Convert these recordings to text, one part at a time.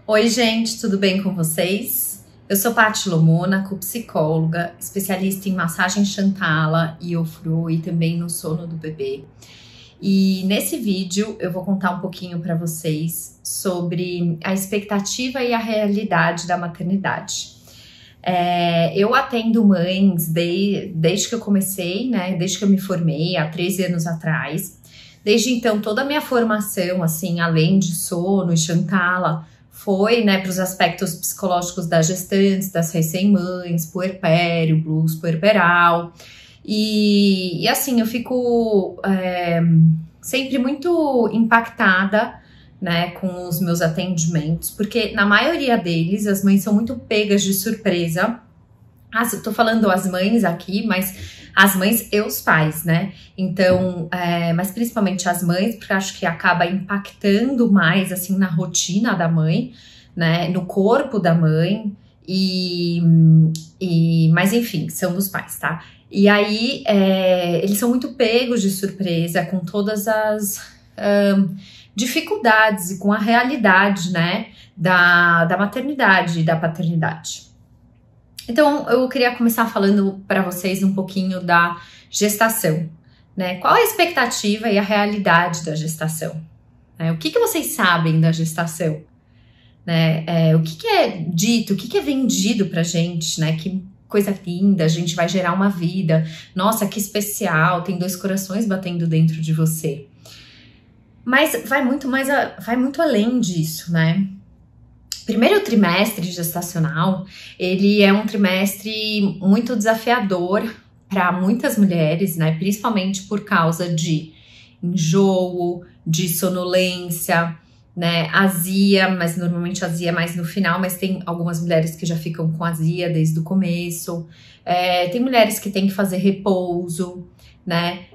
Oi, gente, tudo bem com vocês? Eu sou Paty Lomona, psicóloga, especialista em massagem Shantala, Iofru e também no sono do bebê. E nesse vídeo eu vou contar um pouquinho para vocês sobre a expectativa e a realidade da maternidade. Eu atendo mães desde que eu comecei, né? Desde que eu me formei, há 13 anos atrás. Desde então, toda a minha formação, assim, além de sono e Shantala, foi, né, para os aspectos psicológicos das gestantes, das recém-mães, puerpério, blues puerperal. E assim, eu fico sempre muito impactada, né, com os meus atendimentos, porque na maioria deles as mães são muito pegas de surpresa. Eu tô falando as mães aqui, mas as mães e os pais, né? Então, mas principalmente as mães, porque acho que acaba impactando mais, assim, na rotina da mãe, né? No corpo da mãe, mas enfim, são dos pais, tá? E aí, eles são muito pegos de surpresa com todas as dificuldades e com a realidade, né? Da maternidade e da paternidade. Então, eu queria começar falando para vocês um pouquinho da gestação, né? Qual a expectativa e a realidade da gestação? O que vocês sabem da gestação? O que é dito, o que é vendido pra gente, né? Que coisa linda, a gente vai gerar uma vida. Nossa, que especial, tem 2 corações batendo dentro de você. Mas vai muito além disso, né? Primeiro trimestre gestacional, ele é um trimestre muito desafiador para muitas mulheres, né? Principalmente por causa de enjoo, de sonolência, né? Azia, mas normalmente azia mais no final, mas tem algumas mulheres que já ficam com azia desde o começo. Tem mulheres que têm que fazer repouso, né?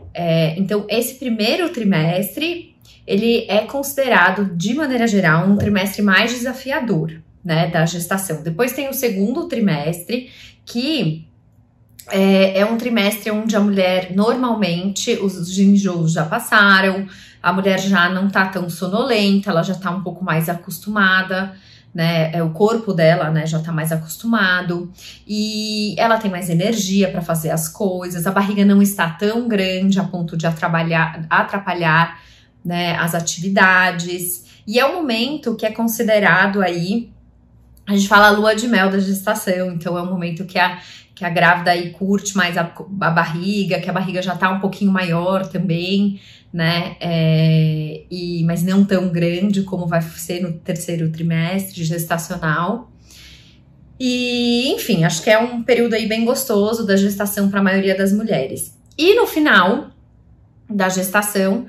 Então, esse primeiro trimestre, ele é considerado, de maneira geral, um trimestre mais desafiador, né, da gestação. Depois tem o segundo trimestre, que é um trimestre onde a mulher, normalmente, os enjoos já passaram, a mulher já não tá tão sonolenta, ela já tá um pouco mais acostumada, né, o corpo dela, né, já tá mais acostumado, e ela tem mais energia para fazer as coisas, a barriga não está tão grande a ponto de atrapalhar, né, as atividades, e é um momento que é considerado aí, a gente fala lua de mel da gestação, então é um momento que a grávida aí curte mais a barriga, que a barriga já tá um pouquinho maior também, né, mas não tão grande como vai ser no terceiro trimestre gestacional. E, enfim, acho que é um período aí bem gostoso da gestação para a maioria das mulheres. E no final da gestação,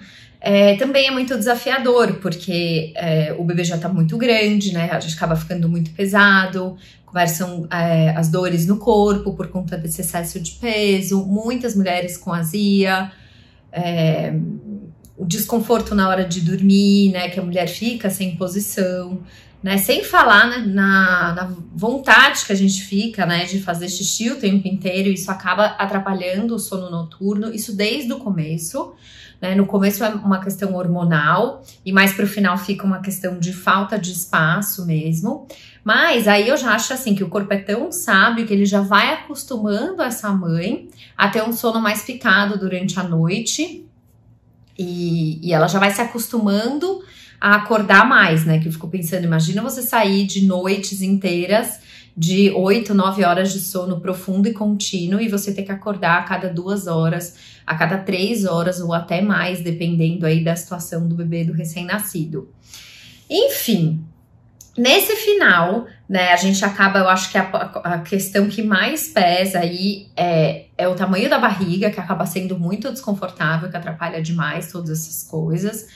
também é muito desafiador, porque o bebê já tá muito grande, né? A gente acaba ficando muito pesado, começam as dores no corpo por conta desse excesso de peso, muitas mulheres com azia, o desconforto na hora de dormir, né? Que a mulher fica sem posição, né? Sem falar, né, na vontade que a gente fica, né, de fazer xixi o tempo inteiro, isso acaba atrapalhando o sono noturno, isso desde o começo. Né, no começo é uma questão hormonal e mais pro final fica uma questão de falta de espaço mesmo. Mas aí eu já acho assim que o corpo é tão sábio que ele já vai acostumando essa mãe a ter um sono mais picado durante a noite e ela já vai se acostumando a acordar mais, né? Que eu fico pensando, imagina você sair de noites inteiras de 8, 9 horas de sono profundo e contínuo e você ter que acordar a cada 2 horas, a cada 3 horas ou até mais, dependendo aí da situação do bebê, do recém-nascido. Enfim, nesse final, né, a gente acaba, eu acho que a questão que mais pesa aí é o tamanho da barriga, que acaba sendo muito desconfortável, que atrapalha demais todas essas coisas.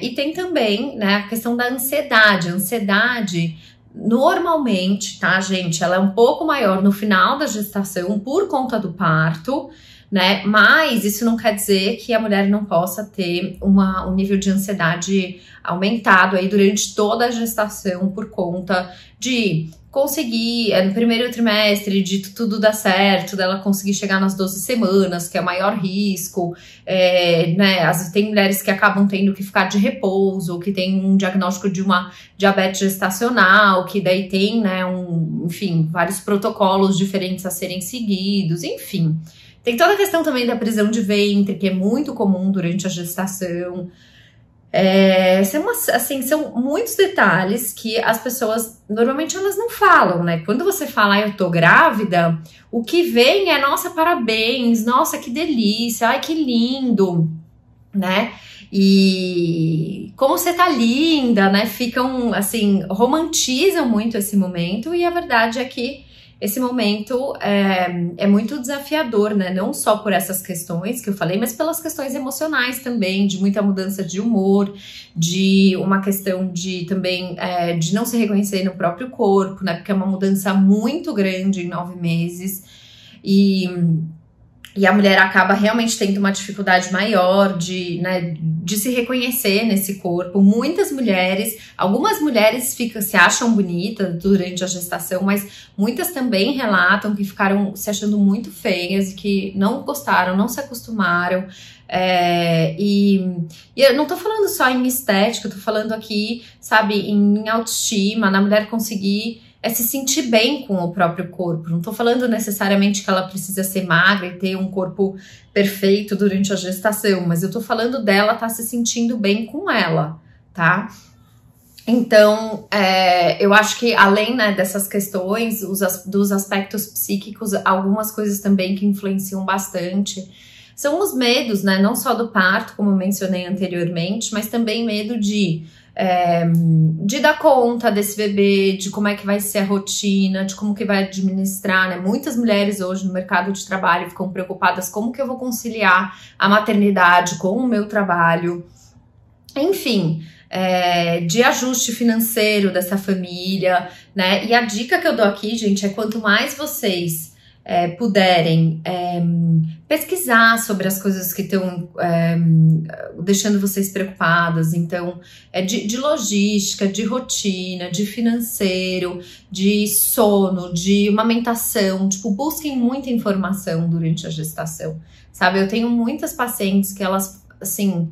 E tem também, né, a questão da ansiedade. A ansiedade, normalmente, tá, gente, ela é um pouco maior no final da gestação por conta do parto, né, mas isso não quer dizer que a mulher não possa ter um nível de ansiedade aumentado aí durante toda a gestação por conta de conseguir, no primeiro trimestre, de tudo dar certo, dela conseguir chegar nas 12 semanas, que é o maior risco, né? Às vezes tem mulheres que acabam tendo que ficar de repouso, que tem um diagnóstico de uma diabetes gestacional, que daí tem, né, enfim, vários protocolos diferentes a serem seguidos, enfim. Tem toda a questão também da prisão de ventre, que é muito comum durante a gestação. São muitos detalhes que as pessoas, normalmente elas não falam, né? Quando você fala, eu tô grávida, o que vem é, nossa, parabéns, nossa, que delícia, ai, que lindo, né? E como você tá linda, né? Ficam, assim, romantizam muito esse momento, e a verdade é que esse momento é muito desafiador, né? Não só por essas questões que eu falei, mas pelas questões emocionais também, de muita mudança de humor, de uma questão de também de não se reconhecer no próprio corpo, né? Porque é uma mudança muito grande em 9 meses. E a mulher acaba realmente tendo uma dificuldade maior de se reconhecer nesse corpo. Muitas mulheres, algumas mulheres se acham bonitas durante a gestação, mas muitas também relatam que ficaram se achando muito feias e que não gostaram, não se acostumaram. E eu não tô falando só em estética, eu tô falando aqui, sabe, em autoestima, na mulher conseguir se sentir bem com o próprio corpo. Não tô falando necessariamente que ela precisa ser magra e ter um corpo perfeito durante a gestação, mas eu tô falando dela estar se sentindo bem com ela, tá? Então, eu acho que além, né, dessas questões, dos aspectos psíquicos, algumas coisas também que influenciam bastante são os medos, né, não só do parto, como eu mencionei anteriormente, mas também medo de dar conta desse bebê, de como é que vai ser a rotina, de como que vai administrar, né? Muitas mulheres hoje no mercado de trabalho ficam preocupadas como que eu vou conciliar a maternidade com o meu trabalho, enfim, de ajuste financeiro dessa família, né? E a dica que eu dou aqui, gente, é quanto mais vocês puderem pesquisar sobre as coisas que estão deixando vocês preocupadas, então de logística, de rotina, de financeiro, de sono, de amamentação, tipo, busquem muita informação durante a gestação, sabe? Eu tenho muitas pacientes que elas, assim,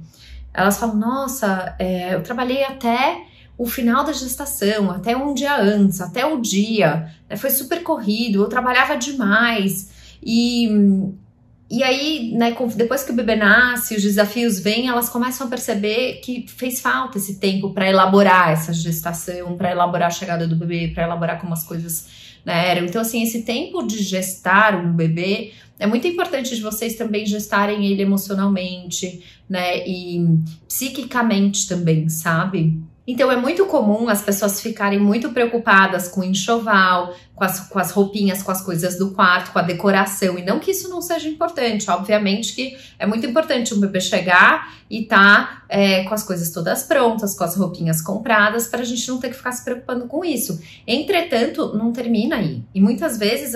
elas falam, nossa, eu trabalhei até o final da gestação, até um dia antes, até o dia, né, foi super corrido, eu trabalhava demais, e aí, né, depois que o bebê nasce, os desafios vêm, elas começam a perceber que fez falta esse tempo para elaborar essa gestação, para elaborar a chegada do bebê, para elaborar como as coisas, né, eram. Então, assim, esse tempo de gestar um bebê é muito importante de vocês também gestarem ele emocionalmente, né, e psiquicamente também, sabe? Então é muito comum as pessoas ficarem muito preocupadas com o enxoval, com as roupinhas, com as coisas do quarto, com a decoração. E não que isso não seja importante, obviamente que é muito importante um bebê chegar e tá com as coisas todas prontas, com as roupinhas compradas, para a gente não ter que ficar se preocupando com isso. Entretanto, não termina aí. E muitas vezes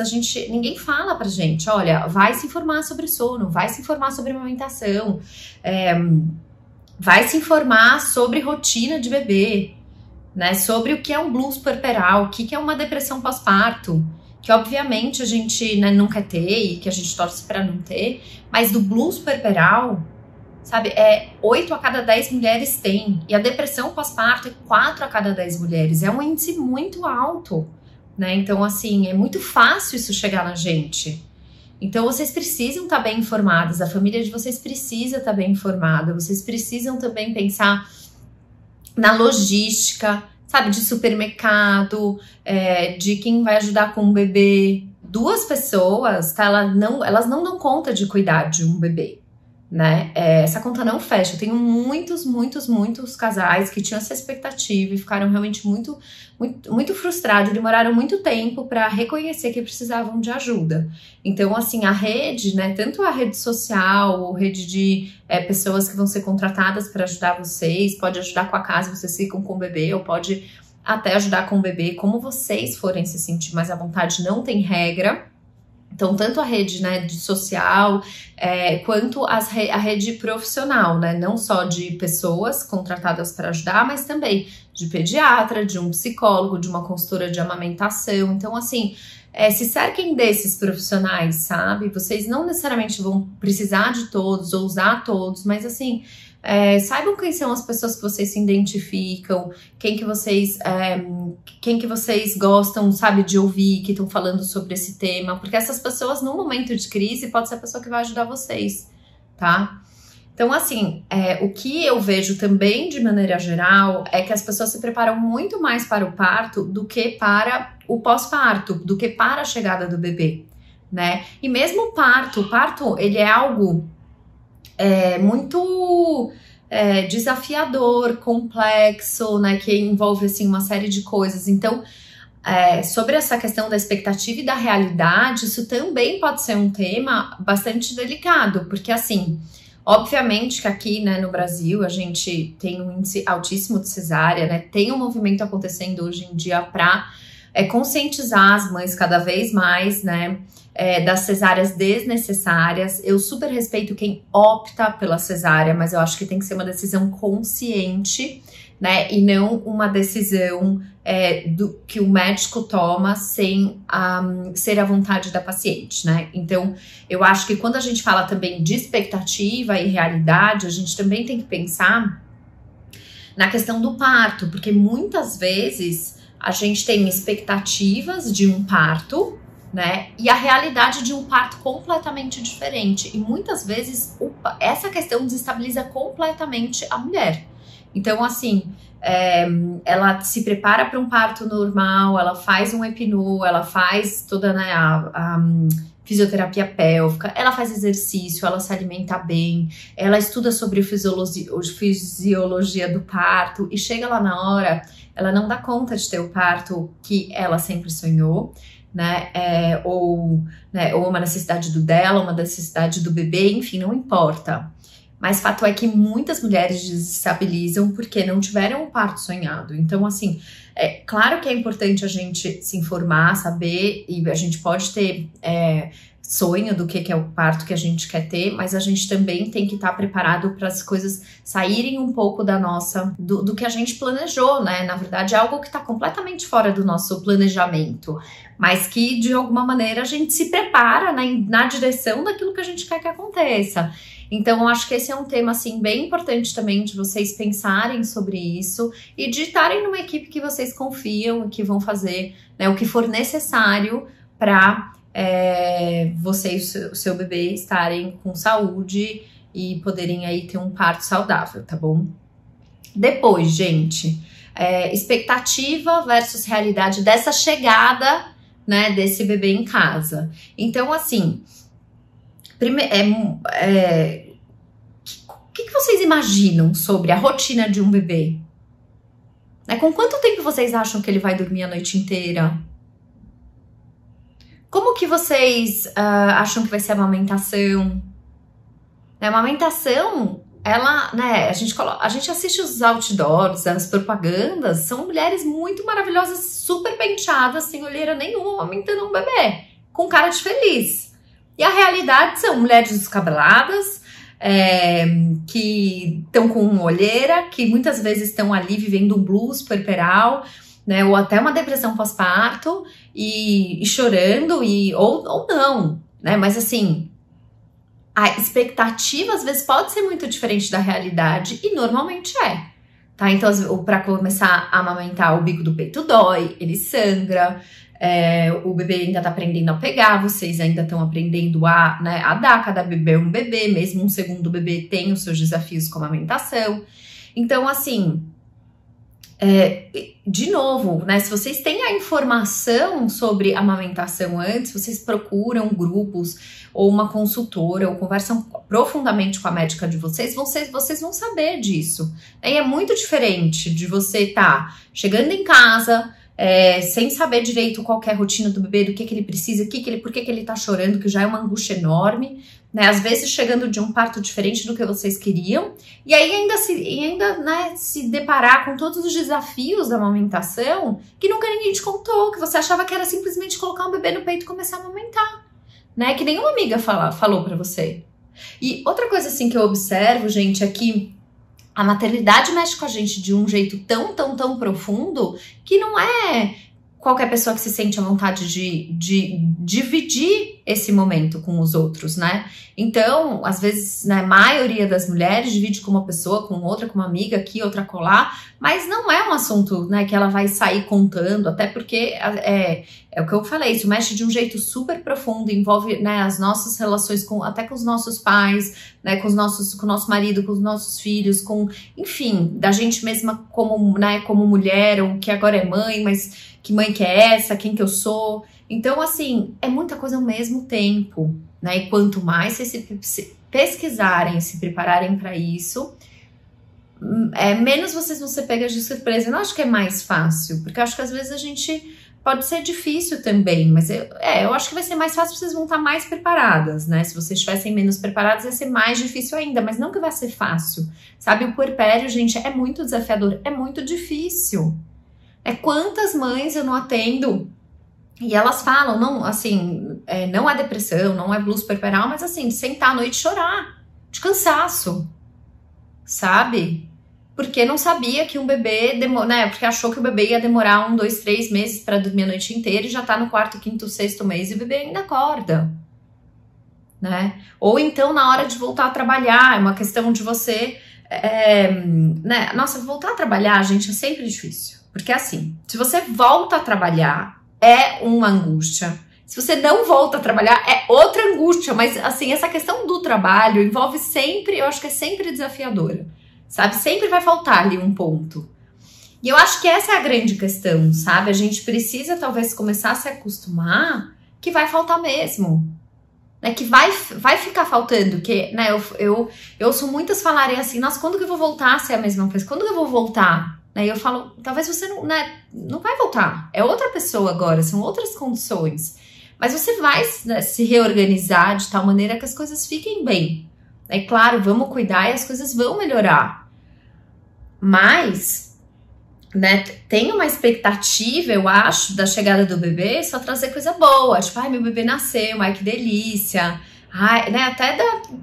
ninguém fala pra gente, olha, vai se informar sobre sono, vai se informar sobre amamentação, vai se informar sobre rotina de bebê, né? Sobre o que é um blues puerperal, o que é uma depressão pós-parto, que obviamente a gente, né, não quer ter e que a gente torce para não ter, mas do blues puerperal, sabe, 8 a cada 10 mulheres têm, e a depressão pós-parto é 4 a cada 10 mulheres, é um índice muito alto, né? Então, assim, é muito fácil isso chegar na gente. Então, vocês precisam estar bem informadas, a família de vocês precisa estar bem informada, vocês precisam também pensar na logística, sabe, de supermercado, de quem vai ajudar com o bebê. 2 pessoas, tá, elas não dão conta de cuidar de um bebê, né? Essa conta não fecha. Eu tenho muitos casais que tinham essa expectativa e ficaram realmente muito frustrados, demoraram muito tempo para reconhecer que precisavam de ajuda. Então, assim, a rede, né, tanto a rede social, ou rede de pessoas que vão ser contratadas para ajudar vocês, pode ajudar com a casa, vocês ficam com o bebê, ou pode até ajudar com o bebê, como vocês forem se sentir mais à vontade, não tem regra, Então, tanto a rede, né, de social, quanto a rede profissional, né, não só de pessoas contratadas para ajudar, mas também de pediatra, de um psicólogo, de uma consultora de amamentação. Então, assim, se cerquem desses profissionais, sabe? Vocês não necessariamente vão precisar de todos ou usar todos, mas assim, saibam quem são as pessoas que vocês se identificam, quem que vocês gostam, sabe, de ouvir, que estão falando sobre esse tema, porque essas pessoas, num momento de crise, pode ser a pessoa que vai ajudar vocês, tá? Então, assim, o que eu vejo também, de maneira geral, é que as pessoas se preparam muito mais para o parto do que para o pós-parto, do que para a chegada do bebê, né? E mesmo o parto, ele é algo muito desafiador, complexo, né? Que envolve, assim, uma série de coisas. Então, sobre essa questão da expectativa e da realidade, isso também pode ser um tema bastante delicado, porque, assim, obviamente que aqui, né, no Brasil, a gente tem um índice altíssimo de cesárea, né? Tem um movimento acontecendo hoje em dia para conscientizar as mães cada vez mais, né? Das cesáreas desnecessárias. Eu super respeito quem opta pela cesárea, mas eu acho que tem que ser uma decisão consciente, né? E não uma decisão que o médico toma sem ser a vontade da paciente, né? Então, eu acho que quando a gente fala também de expectativa e realidade, a gente também tem que pensar na questão do parto, porque muitas vezes a gente tem expectativas de um parto, né? E a realidade de um parto completamente diferente. E muitas vezes essa questão desestabiliza completamente a mulher. Então, assim, ela se prepara para um parto normal, ela faz um epinu, ela faz toda, né, a fisioterapia pélvica, ela faz exercício, ela se alimenta bem, ela estuda sobre fisiologia do parto e chega lá na hora, ela não dá conta de ter o parto que ela sempre sonhou, né, ou uma necessidade dela, uma necessidade do bebê, enfim, não importa. Mas fato é que muitas mulheres desestabilizam porque não tiveram um parto sonhado. Então, assim, claro que é importante a gente se informar, saber, e a gente pode ter sonho do que é o parto que a gente quer ter, mas a gente também tem que estar preparado para as coisas saírem um pouco do que a gente planejou, né? Na verdade, é algo que está completamente fora do nosso planejamento, mas que, de alguma maneira, a gente se prepara, né, na direção daquilo que a gente quer que aconteça. Então, eu acho que esse é um tema, assim, bem importante também de vocês pensarem sobre isso e de estarem numa equipe que vocês confiam e que vão fazer, né, o que for necessário para você e o seu bebê estarem com saúde e poderem aí ter um parto saudável, tá bom? Depois, gente, expectativa versus realidade dessa chegada, né, desse bebê em casa. Então, assim, o que vocês imaginam sobre a rotina de um bebê? Com quanto tempo vocês acham que ele vai dormir a noite inteira? Como que vocês acham que vai ser a amamentação? A amamentação, ela, né, a gente assiste os outdoors, as propagandas, são mulheres muito maravilhosas, super penteadas, sem olheira nenhuma, amamentando um bebê, com cara de feliz. E a realidade são mulheres descabeladas, que estão com olheira, que muitas vezes estão ali vivendo um blues puerperal, né, ou até uma depressão pós-parto e chorando, ou não, né, mas assim, a expectativa às vezes pode ser muito diferente da realidade e normalmente tá? Então, para começar a amamentar, o bico do peito dói, ele sangra, o bebê ainda tá aprendendo a pegar, vocês ainda estão aprendendo a dar, cada bebê é um bebê, mesmo um segundo bebê tem os seus desafios com a amamentação. Então, assim, de novo, né, se vocês têm a informação sobre amamentação antes, vocês procuram grupos ou uma consultora ou conversam profundamente com a médica de vocês vão saber disso. E é muito diferente de você estar chegando em casa, sem saber direito qual que é a rotina do bebê, do que ele precisa, por que ele tá chorando, que já é uma angústia enorme, né? Às vezes chegando de um parto diferente do que vocês queriam, e aí ainda se deparar com todos os desafios da amamentação que nunca ninguém te contou, que você achava que era simplesmente colocar um bebê no peito e começar a amamentar, né? Que nenhuma amiga falou pra você. E outra coisa assim que eu observo, gente, é que a maternidade mexe com a gente de um jeito tão profundo que não é qualquer pessoa que se sente à vontade de dividir esse momento com os outros, né? Então, às vezes, né, a maioria das mulheres divide com uma pessoa, com outra, com uma amiga aqui, outra colar, mas não é um assunto, né, que ela vai sair contando, até porque é o que eu falei, isso mexe de um jeito super profundo, envolve, né, as nossas relações até com os nossos pais, né, com o nosso marido, com os nossos filhos, enfim, da gente mesma como, né, como mulher, ou que agora é mãe, mas que mãe que é essa, quem que eu sou. Então, assim, é muita coisa ao mesmo tempo, né? E quanto mais vocês se pesquisarem, se prepararem para isso, menos vocês vão ser pegas de surpresa. Eu não acho que é mais fácil, porque eu acho que às vezes a gente pode ser difícil também, mas eu acho que vai ser mais fácil, vocês vão estar mais preparadas, né? Se vocês estivessem menos preparadas, vai ser mais difícil ainda, mas não que vai ser fácil, sabe? O puerpério, gente, é muito desafiador, é muito difícil. Quantas mães eu não atendo e elas falam, não, assim, não é depressão, não é blues puerperal, mas assim, de sentar à noite e chorar, de cansaço, sabe? Porque não sabia que um bebê, né, porque achou que o bebê ia demorar 1, 2, 3 meses para dormir a noite inteira e já tá no 4º, 5º, 6º mês e o bebê ainda acorda, né? Ou então na hora de voltar a trabalhar, é uma questão de você, né, nossa, voltar a trabalhar, gente, é sempre difícil. Porque assim, se você volta a trabalhar, é uma angústia. Se você não volta a trabalhar, é outra angústia. Mas assim, essa questão do trabalho envolve sempre, eu acho que é sempre desafiadora. Sabe? Sempre vai faltar ali um ponto. E eu acho que essa é a grande questão, sabe? A gente precisa talvez começar a se acostumar que vai faltar mesmo. Né? Que vai ficar faltando. Que, né, eu ouço muitas falarem assim, nossa, quando que eu vou voltar a ser a mesma coisa? Quando que eu vou voltar? Aí eu falo, talvez você não vai voltar, é outra pessoa agora, são outras condições, mas você vai, né, se reorganizar de tal maneira que as coisas fiquem bem. É claro, vamos cuidar e as coisas vão melhorar, mas, né, tem uma expectativa, eu acho, da chegada do bebê só trazer coisa boa, tipo, ai, meu bebê nasceu, ai, que delícia, ai, né, até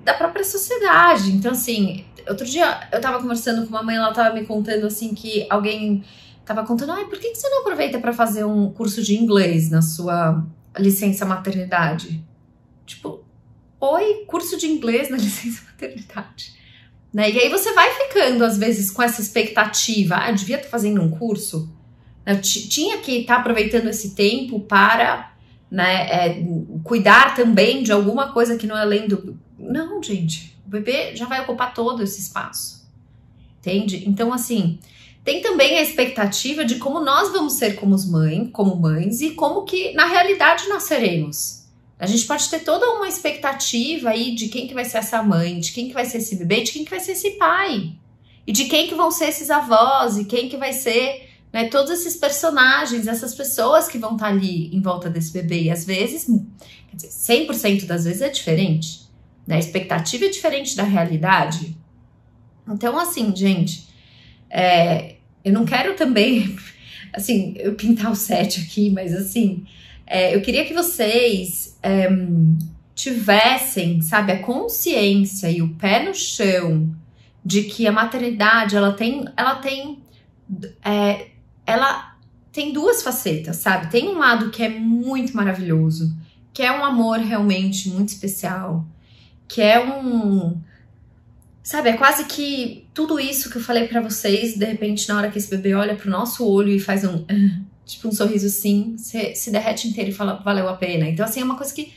da própria sociedade. Então, assim, outro dia eu tava conversando com uma mãe, ela tava me contando assim que alguém tava contando, ai, por que você não aproveita para fazer um curso de inglês na sua licença maternidade? Tipo, oi, curso de inglês na licença maternidade, né? E aí você vai ficando às vezes com essa expectativa, eu devia estar fazendo um curso, eu tinha que estar aproveitando esse tempo para, né, cuidar também de alguma coisa que não é além do... Não, gente, o bebê já vai ocupar todo esse espaço, entende? Então, assim, tem também a expectativa de como nós vamos ser como mães e como que, na realidade, nós seremos. A gente pode ter toda uma expectativa aí de quem que vai ser essa mãe, de quem que vai ser esse bebê, de quem que vai ser esse pai, e de quem que vão ser esses avós, e quem que vai ser, né, todos esses personagens, essas pessoas que vão estar ali em volta desse bebê. E às vezes, quer dizer, 100% das vezes é diferente. A expectativa é diferente da realidade. Então, assim, gente, eu não quero também, assim, eu pintar o set aqui, mas assim, eu queria que vocês tivessem, sabe, a consciência e o pé no chão de que a maternidade, ela tem duas facetas, sabe? Tem um lado que é muito maravilhoso, que é um amor realmente muito especial, que é sabe, é quase que tudo isso que eu falei pra vocês, de repente, na hora que esse bebê olha pro nosso olho e faz tipo um sorriso assim, você se derrete inteiro e fala, valeu a pena. Então, assim, é uma coisa que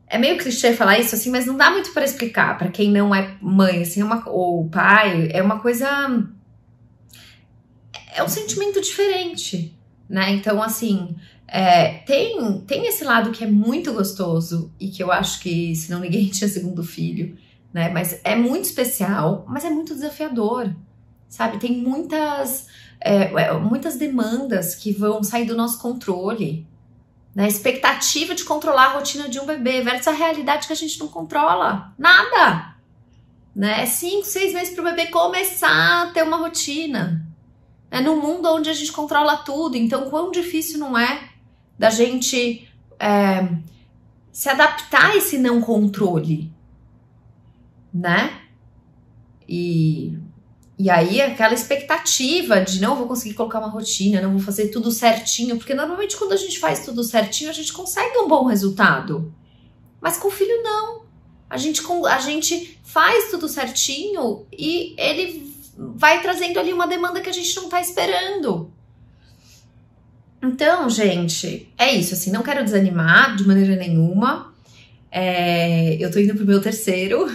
é meio clichê falar isso, assim, mas não dá muito pra explicar pra quem não é mãe, assim, ou pai, é uma coisa... É um sentimento diferente, né? Então, assim... tem esse lado que é muito gostoso e que eu acho que senão ninguém tinha segundo filho, né? Mas é muito especial, mas é muito desafiador, sabe? Tem muitas demandas que vão sair do nosso controle, né? A expectativa de controlar a rotina de um bebê versus a realidade que a gente não controla nada, né? 5, 6 meses para o bebê começar a ter uma rotina, né? Num mundo onde a gente controla tudo, então quão difícil não é da gente se adaptar a esse não controle, né? E aí aquela expectativa de não vou conseguir colocar uma rotina, não vou fazer tudo certinho, porque normalmente quando a gente faz tudo certinho, a gente consegue um bom resultado. Mas com o filho não. A gente faz tudo certinho e ele vai trazendo ali uma demanda que a gente não tá esperando. Então, gente, é isso, assim, não quero desanimar de maneira nenhuma. Eu tô indo pro meu terceiro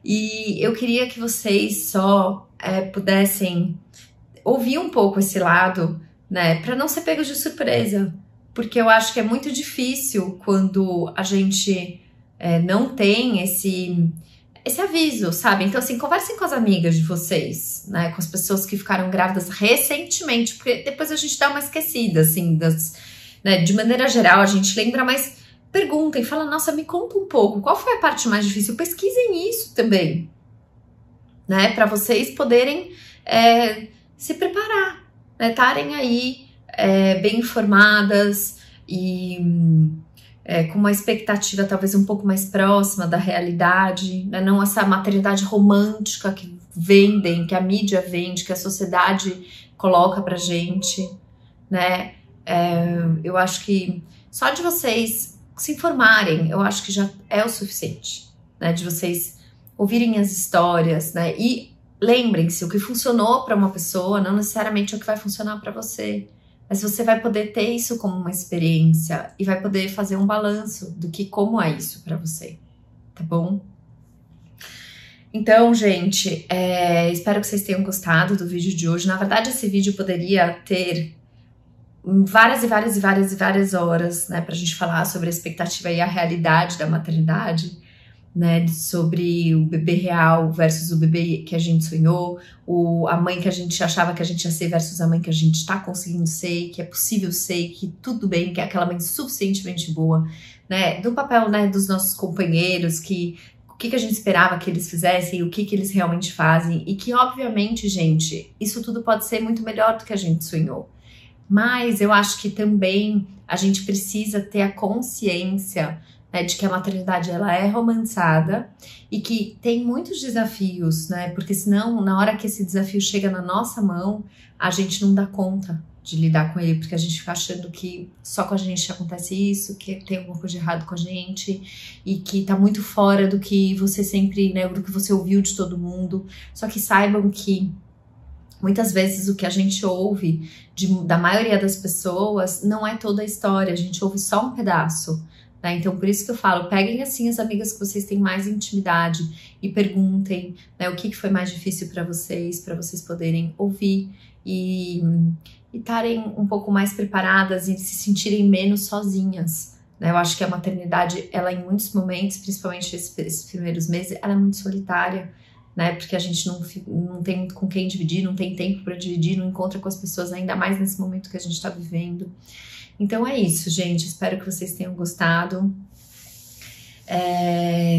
e eu queria que vocês só pudessem ouvir um pouco esse lado, né, pra não ser pegos de surpresa, porque eu acho que é muito difícil quando a gente não tem esse aviso, sabe? Então, assim, conversem com as amigas de vocês, né? Com as pessoas que ficaram grávidas recentemente, porque depois a gente dá uma esquecida, assim, né? De maneira geral, a gente lembra, mas perguntem, fala, nossa, me conta um pouco, qual foi a parte mais difícil? Pesquisem isso também, né? Para vocês poderem se preparar, né? Estarem aí bem informadas e com uma expectativa talvez um pouco mais próxima da realidade, né? Não essa maternidade romântica que vendem, que a mídia vende, que a sociedade coloca pra gente, né? Eu acho que só de vocês se informarem, eu acho que já é o suficiente, né? De vocês ouvirem as histórias, né? E lembrem-se, o que funcionou para uma pessoa não necessariamente é o que vai funcionar para você. Mas você vai poder ter isso como uma experiência e vai poder fazer um balanço do que como é isso pra você, tá bom? Então, gente, espero que vocês tenham gostado do vídeo de hoje. Na verdade, esse vídeo poderia ter várias horas, né, pra gente falar sobre a expectativa e a realidade da maternidade, né, sobre o bebê real versus o bebê que a gente sonhou, a mãe que a gente achava que a gente ia ser versus a mãe que a gente tá conseguindo ser, que é possível ser, que tudo bem, que é aquela mãe suficientemente boa, né, do papel, né, dos nossos companheiros, o que a gente esperava que eles fizessem, o que eles realmente fazem, e que, obviamente, gente, isso tudo pode ser muito melhor do que a gente sonhou. Mas eu acho que também a gente precisa ter a consciência, né, de que a maternidade ela é romantizada e que tem muitos desafios, né? Porque senão, na hora que esse desafio chega na nossa mão, a gente não dá conta de lidar com ele, porque a gente fica achando que só com a gente acontece isso, que tem alguma coisa de errado com a gente e que tá muito fora do que você sempre, né, do que você ouviu de todo mundo. Só que saibam que muitas vezes o que a gente ouve da maioria das pessoas não é toda a história, a gente ouve só um pedaço. Né? Então, por isso que eu falo, peguem assim as amigas que vocês têm mais intimidade e perguntem, né, o que foi mais difícil para vocês poderem ouvir e estarem um pouco mais preparadas e se sentirem menos sozinhas. Né? Eu acho que a maternidade, ela em muitos momentos, principalmente esses primeiros meses, ela é muito solitária, né? Porque a gente não tem com quem dividir, não tem tempo para dividir, não encontra com as pessoas, ainda mais nesse momento que a gente está vivendo. Então é isso, gente. Espero que vocês tenham gostado.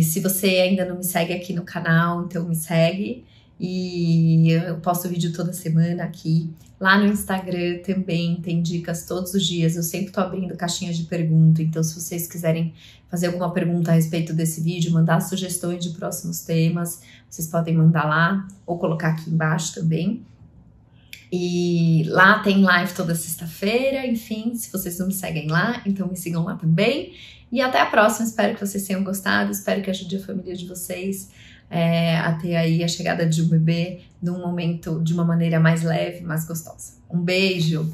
Se você ainda não me segue aqui no canal, então me segue. E eu posto vídeo toda semana aqui. Lá no Instagram também tem dicas todos os dias. Eu sempre tô abrindo caixinhas de pergunta. Então, se vocês quiserem fazer alguma pergunta a respeito desse vídeo, mandar sugestões de próximos temas, vocês podem mandar lá ou colocar aqui embaixo também. E lá tem live toda sexta-feira, enfim, se vocês não me seguem lá, então me sigam lá também. E até a próxima, espero que vocês tenham gostado, espero que ajude a família de vocês a ter aí a chegada de um bebê num momento de uma maneira mais leve, mais gostosa. Um beijo!